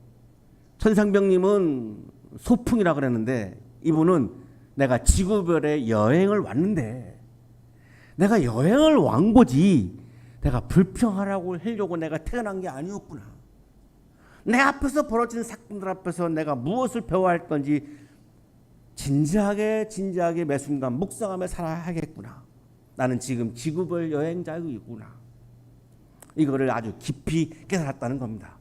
Speaker 2: 천상병님은 소풍이라 그랬는데 이분은 내가 지구별의 여행을 왔는데 내가 여행을 온 거지 내가 불평하라고 하려고 내가 태어난 게 아니었구나. 내 앞에서 벌어진 사건들 앞에서 내가 무엇을 배워야 할 건지 진지하게 매 순간 묵상하며 살아야겠구나. 나는 지금 지구별 여행자이구나. 이거를 아주 깊이 깨달았다는 겁니다.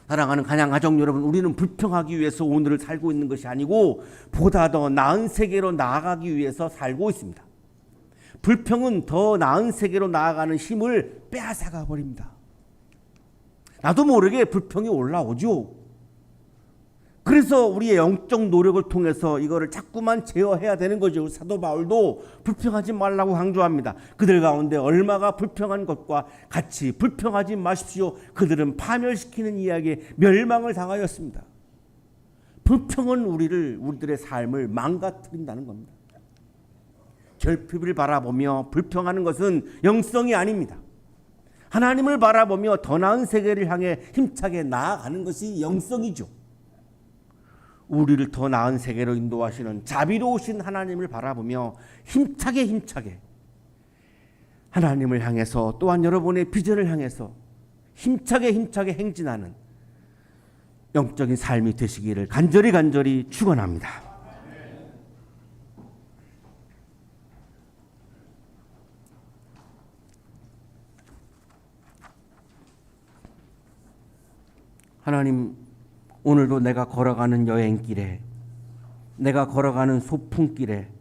Speaker 2: 사랑하는 간양가족 여러분, 우리는 불평하기 위해서 오늘을 살고 있는 것이 아니고 보다 더 나은 세계로 나아가기 위해서 살고 있습니다. 불평은 더 나은 세계로 나아가는 힘을 빼앗아가 버립니다. 나도 모르게 불평이 올라오죠. 그래서 우리의 영적 노력을 통해서 이거를 자꾸만 제어해야 되는 거죠. 사도 바울도 불평하지 말라고 강조합니다. 그들 가운데 얼마가 불평한 것과 같이 불평하지 마십시오. 그들은 파멸시키는 이야기에 멸망을 당하였습니다. 불평은 우리들의 삶을 망가뜨린다는 겁니다. 결핍을 바라보며 불평하는 것은 영성이 아닙니다. 하나님을 바라보며 더 나은 세계를 향해 힘차게 나아가는 것이 영성이죠. 우리를 더 나은 세계로 인도하시는 자비로우신 하나님을 바라보며 힘차게 하나님을 향해서 또한 여러분의 비전을 향해서 힘차게 행진하는 영적인 삶이 되시기를 간절히 축원합니다. 하나님, 오늘도 내가 걸어가는 여행길에, 내가 걸어가는 소풍길에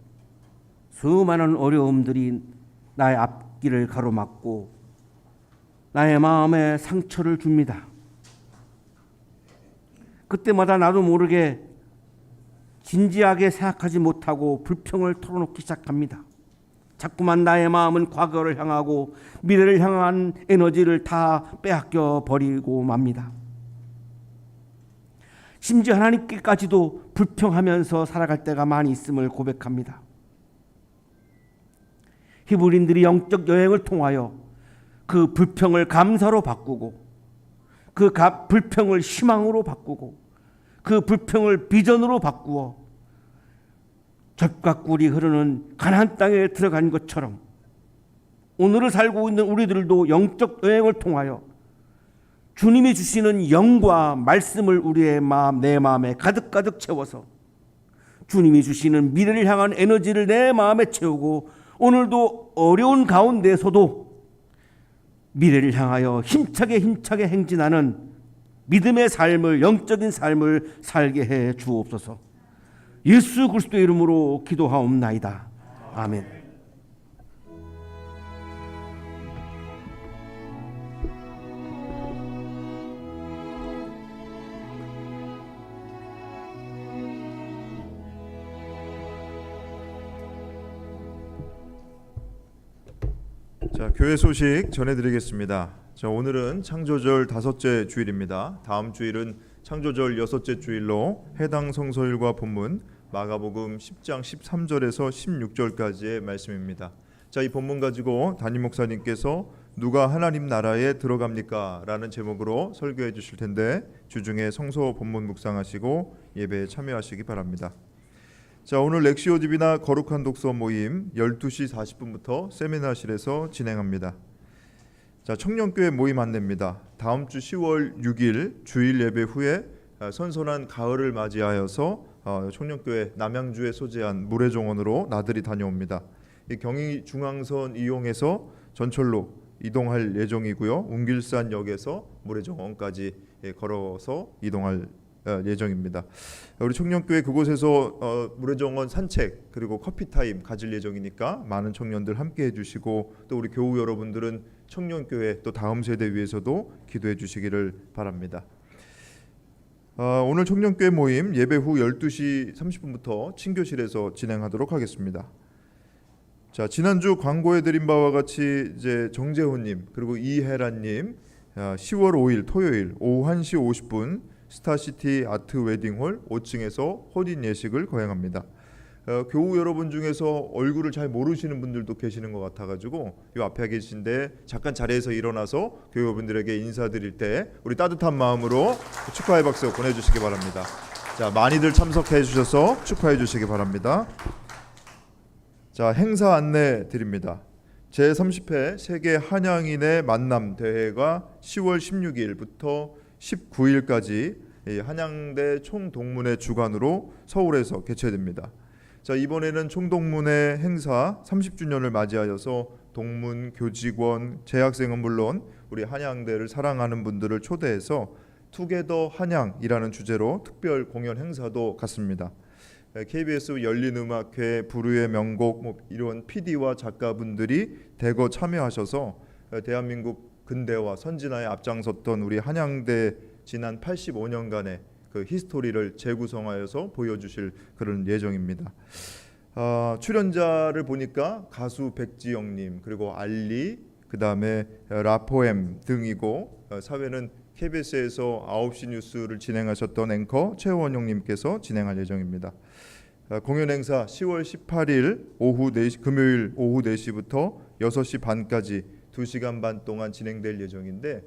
Speaker 2: 수많은 어려움들이 나의 앞길을 가로막고 나의 마음에 상처를 줍니다. 그때마다 나도 모르게 진지하게 생각하지 못하고 불평을 털어놓기 시작합니다. 자꾸만 나의 마음은 과거를 향하고 미래를 향한 에너지를 다 빼앗겨 버리고 맙니다. 심지어 하나님께까지도 불평하면서 살아갈 때가 많이 있음을 고백합니다. 히브리인들이 영적 여행을 통하여 그 불평을 감사로 바꾸고 그 불평을 희망으로 바꾸고 그 불평을 비전으로 바꾸어 젖과 꿀이 흐르는 가나안 땅에 들어간 것처럼 오늘을 살고 있는 우리들도 영적 여행을 통하여 주님이 주시는 영과 말씀을 우리의 마음, 내 마음에 가득 채워서 주님이 주시는 미래를 향한 에너지를 내 마음에 채우고 오늘도 어려운 가운데서도 미래를 향하여 힘차게 행진하는 믿음의 삶을, 영적인 삶을 살게 해 주옵소서. 예수 그리스도의 이름으로 기도하옵나이다. 아멘.
Speaker 1: 자, 교회 소식 전해드리겠습니다. 자, 오늘은 창조절 5째 주일입니다. 다음 주일은 창조절 여섯째 주일로 해당 성서일과 본문 마가복음 10장 13절에서 16절까지의 말씀입니다. 자, 이 본문 가지고 담임 목사님께서 누가 하나님 나라에 들어갑니까? 라는 제목으로 설교해 주실 텐데 주중에 성서 본문 묵상하시고 예배에 참여하시기 바랍니다. 자, 오늘 렉시오집이나 거룩한 독서 모임 12시 40분부터 세미나실에서 진행합니다. 자, 청년교회 모임 안내입니다. 다음 주 10월 6일 주일 예배 후에 선선한 가을을 맞이하여서 청년교회 남양주에 소재한 물회정원으로 나들이 다녀옵니다. 이 경의 중앙선 이용해서 전철로 이동할 예정이고요. 웅길산역에서 물회정원까지 걸어서 이동할 예정입니다. 우리 청년교회 그곳에서 물회정원 산책 그리고 커피타임 가질 예정이니까 많은 청년들 함께 해주시고 또 우리 교우 여러분들은 청년교회 또 다음 세대 위해서도 기도해 주시기를 바랍니다. 오늘 청년교회 모임 예배 후 12시 30분부터 친교실에서 진행하도록 하겠습니다. 자, 지난주 광고해 드린 바와 같이 이제 정재훈님 그리고 이혜란님 10월 5일 토요일 오후 1시 50분 스타시티 아트 웨딩홀 5층에서 혼인 예식을 거행합니다. 교우 여러분 중에서 얼굴을 잘 모르시는 분들도 계시는 것 같아가지고 이 앞에 계신데 잠깐 자리에서 일어나서 교우분들에게 인사드릴 때 우리 따뜻한 마음으로 축하의 박수 보내주시기 바랍니다. 자, 많이들 참석해 주셔서 축하해 주시기 바랍니다. 자, 행사 안내 드립니다. 제30회 세계 한양인의 만남 대회가 10월 16일부터 19일까지 한양대 총동문회 주관으로 서울에서 개최됩니다. 자, 이번에는 총동문회 행사 30주년을 맞이하여서 동문, 교직원, 재학생은 물론 우리 한양대를 사랑하는 분들을 초대해서 투게더 한양이라는 주제로 특별 공연 행사도 갖습니다. KBS 열린음악회 부르의 명곡 이런 PD와 작가분들이 대거 참여하셔서 대한민국 근대화 선진화에 앞장섰던 우리 한양대 지난 85년간의 그 히스토리를 재구성하여서 보여주실 그런 예정입니다. 출연자를 보니까 가수 백지영님 그리고 알리 그다음에 라포엠 등이고 사회는 KBS에서 9시 뉴스를 진행하셨던 앵커 최원용님께서 진행할 예정입니다. 공연 행사 10월 18일 오후 4시 금요일 오후 4시부터 6시 반까지 2시간 반 동안 진행될 예정인데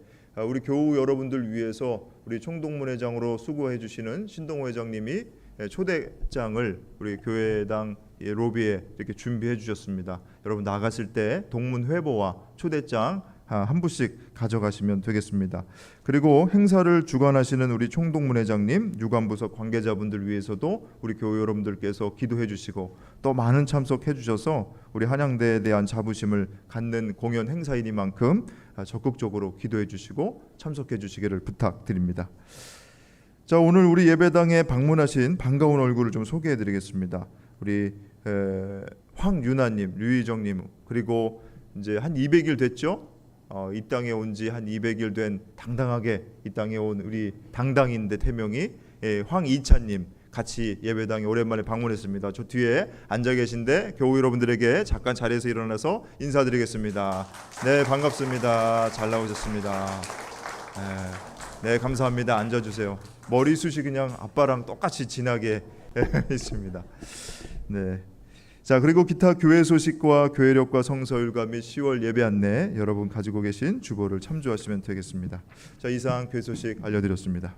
Speaker 1: 우리 교우 여러분들 위해서 우리 총동문회장으로 수고해 주시는 신동호 회장님이 초대장을 우리 교회당 로비에 이렇게 준비해 주셨습니다. 여러분 나갔을 때 동문회보와 초대장 한 부씩 가져가시면 되겠습니다. 그리고 행사를 주관하시는 우리 총동문회장님, 유관부서 관계자분들 위해서도 우리 교회 여러분들께서 기도해 주시고 또 많은 참석해 주셔서 우리 한양대에 대한 자부심을 갖는 공연 행사이니만큼 적극적으로 기도해 주시고 참석해 주시기를 부탁드립니다. 자, 오늘 우리 예배당에 방문하신 반가운 얼굴을 좀 소개해 드리겠습니다. 우리 황유나님, 류희정님 그리고 이제 한 200일 됐죠? 이 땅에 온 지 한 200일 된 당당하게 이 땅에 온 우리 당당인데 태명이 황이찬님 같이 예배당에 오랜만에 방문했습니다. 저 뒤에 앉아 계신데 교우 여러분들에게 잠깐 자리에서 일어나서 인사드리겠습니다. 네, 반갑습니다. 잘 나오셨습니다. 네, 감사합니다. 앉아주세요. 머리숱이 그냥 아빠랑 똑같이 진하게 있습니다. 네. 자, 그리고 기타 교회 소식과 교회력과 성서율과 및 10월 예배 안내 여러분 가지고 계신 주보를 참조하시면 되겠습니다. 자, 이상 교회 소식 알려드렸습니다.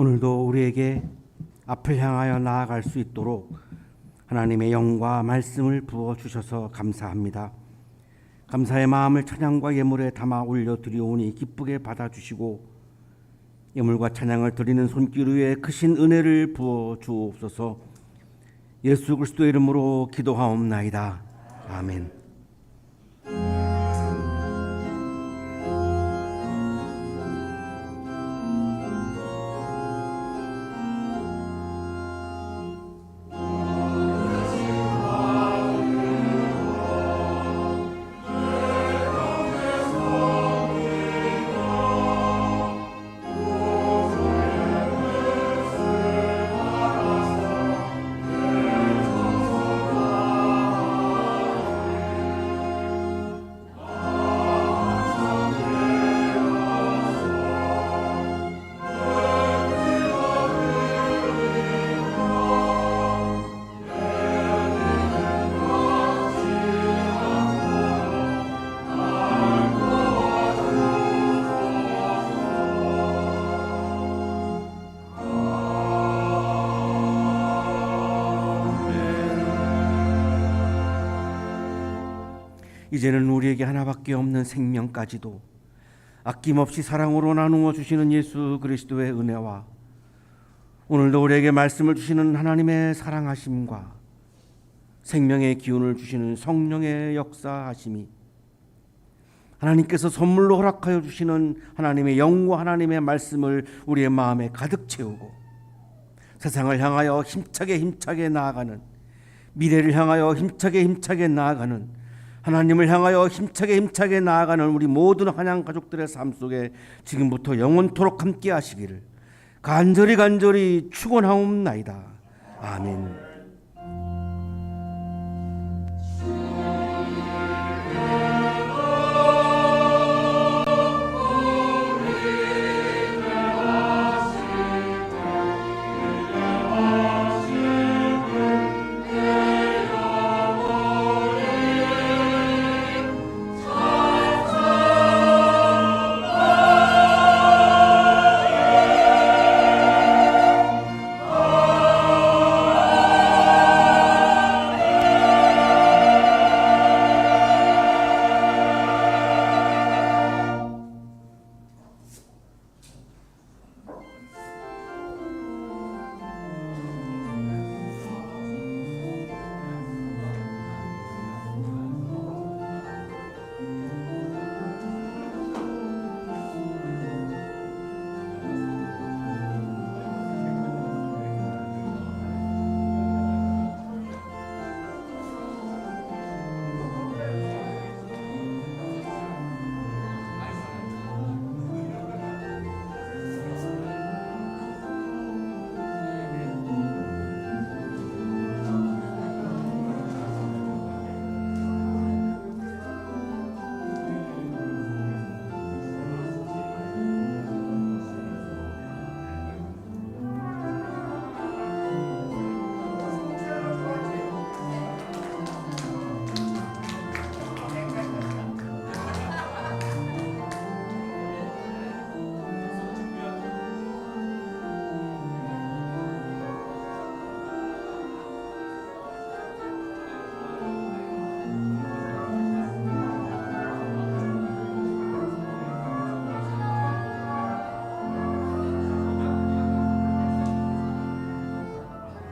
Speaker 2: 오늘도 우리에게 앞을 향하여 나아갈 수 있도록 하나님의 영과 말씀을 부어 주셔서 감사합니다. 감사의 마음을 찬양과 예물에 담아 올려드리오니 기쁘게 받아주시고 예물과 찬양을 드리는 손길 위에 크신 은혜를 부어 주옵소서. 예수 그리스도의 이름으로 기도하옵나이다. 아멘. 이제는 우리에게 하나밖에 없는 생명까지도 아낌없이 사랑으로 나누어 주시는 예수 그리스도의 은혜와 오늘도 우리에게 말씀을 주시는 하나님의 사랑하심과 생명의 기운을 주시는 성령의 역사하심이 하나님께서 선물로 허락하여 주시는 하나님의 영과 하나님의 말씀을 우리의 마음에 가득 채우고 세상을 향하여 힘차게 나아가는, 미래를 향하여 힘차게 나아가는, 하나님을 향하여 힘차게 나아가는 우리 모든 한양 가족들의 삶 속에 지금부터 영원토록 함께 하시기를 간절히 축원하옵나이다. 아멘.